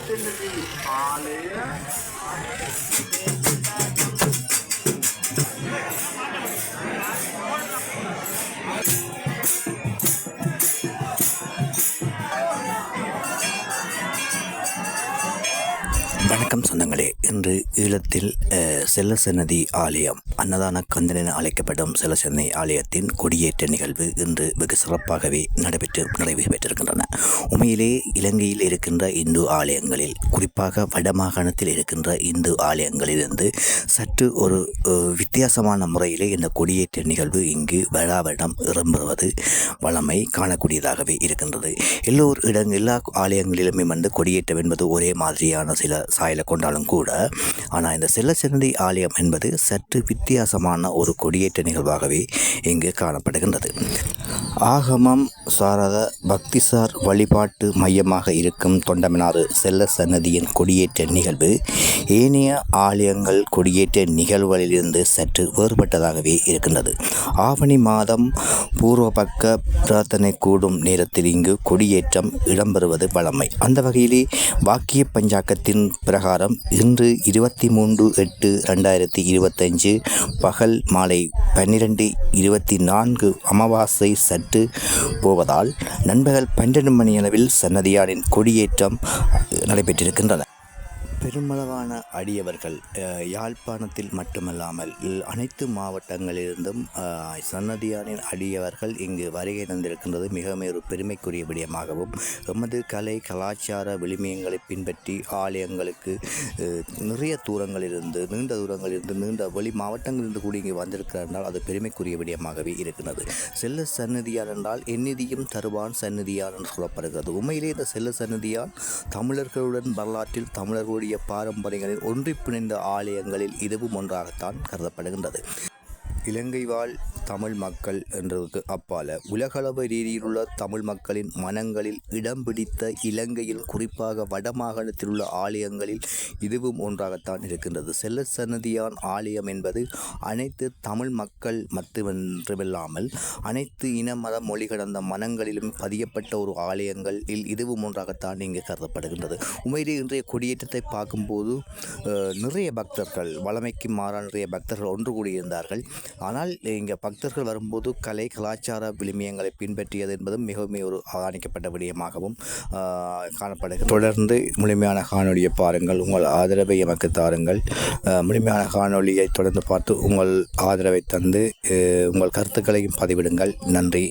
வணக்கம் சொந்தங்களே. இன்று ஈழத்தில் செல்லசன்னதி ஆலயம், அன்னதான கந்தன் என அழைக்கப்படும் செல்லசன்னதி ஆலயத்தின் கொடியேற்ற நிகழ்வு இன்று வெகு சிறப்பாகவே நிறைவு பெற்றிருக்கின்றன. உண்மையிலே இலங்கையில் இருக்கின்ற இந்து ஆலயங்களில், குறிப்பாக வடமாகாணத்தில் இருக்கின்ற இந்து ஆலயங்களிலிருந்து சற்று ஒரு வித்தியாசமான முறையிலே இந்த கொடியேற்ற நிகழ்வு இங்கு வருடம் இடம்பெறுவது வளமை காணக்கூடியதாகவே இருக்கின்றது. எல்லா ஆலயங்களிலுமே கொடியேற்றம் என்பது ஒரே மாதிரியான சில சாயலை கொண்டாலும் கூட, ஆனால் இந்த செல்லசன்னதி ஆலயம் என்பது சற்று வித்தியாசமான ஒரு கொடியேற்ற நிகழ்வாகவே இங்கு காணப்படுகின்றது. ஆகமம் சாரத பக்திசார் வழிபாட்டு மையமாக இருக்கும் தொண்டமனாறு செல்லசன்னதியின் கொடியேற்ற நிகழ்வு ஏனைய ஆலயங்கள் கொடியேற்ற நிகழ்வுகளிலிருந்து சற்று வேறுபட்டதாகவே இருக்கின்றது. ஆவணி மாதம் பூர்வபக்க பிரார்த்தனை கூடும் நேரத்தில் இங்கு கொடியேற்றம் இடம்பெறுவது வழமை. அந்த வகையிலே வாக்கிய பஞ்சாக்கத்தின் பிரகாரம் இன்று 23/8/2025 பகல் மாலை 12:24 அமாவாசை சற்று போவதால் நண்பகல் 12 மணியளவில் சன்னதியாரின் கொடியேற்றம் நடைபெற்றிருக்கின்றன. பெருமளவான அடியவர்கள் யாழ்ப்பாணத்தில் மட்டுமல்லாமல் அனைத்து மாவட்டங்களிலிருந்தும் சன்னதியாரின் அடியவர்கள் இங்கு வருகை தந்திருக்கின்றது மிகவும் ஒரு பெருமைக்குரிய விடயமாகவும், எமது கலை கலாச்சார விழுமியங்களை பின்பற்றி ஆலயங்களுக்கு நிறைய நீண்ட தூரங்களிலிருந்து நீண்ட வெளி மாவட்டங்களிலிருந்து கூட இங்கு வந்திருக்கிறார்கள். அது பெருமைக்குரிய விடயமாகவே இருக்கின்றது. செல்ல சன்னதியார் என்றால் எந்நிதியும் தருவான் சன்னதியார் என்று சொல்லப்படுகிறது. உண்மையிலே இந்த செல்ல சன்னதியார் தமிழர்களுடன் வரலாற்றில் தமிழர்களுடைய பாரம்பரியங்களில் ஒன்றி பிணைந்த ஆலயங்களில் இதுவும் ஒன்றாகத்தான் கருதப்படுகின்றது. இலங்கை வாழ் தமிழ் மக்கள் என்றதுக்கு அப்பால உலகளவு ரீதியில் உள்ள தமிழ் மக்களின் மனங்களில் இடம் பிடித்த இலங்கையில் குறிப்பாக வடமாகாணத்தில் உள்ள ஆலயங்களில் இதுவும் ஒன்றாகத்தான் இருக்கின்றது. செல்ல சன்னதியான் ஆலயம் என்பது அனைத்து தமிழ் மக்கள் மட்டுமில்லாமல் அனைத்து இன மத மொழி கடந்த மனங்களிலும் பதியப்பட்ட ஒரு ஆலயங்களில் இதுவும் ஒன்றாகத்தான் இங்கு கருதப்படுகின்றது. உண்மையிலே இன்றைய கொடியேற்றத்தை பார்க்கும்போது நிறைய பக்தர்கள், வளமைக்கு மாறான நிறைய பக்தர்கள் ஒன்று கூடியிருந்தார்கள். ஆனால் இங்கே பக்தர்கள் வரும்போது கலை கலாச்சார விழுமியங்களை பின்பற்றியது என்பதும் மிகவும் ஒரு அவதானிக்கப்பட்ட விடயமாகவும் காணப்படுகிறது. தொடர்ந்து முழுமையான காணொலியை பாருங்கள், உங்கள் ஆதரவை எமக்கு தாருங்கள். முழுமையான காணொலியை தொடர்ந்து பார்த்து உங்கள் ஆதரவை தந்து உங்கள் கருத்துக்களையும் பதிவிடுங்கள். நன்றி.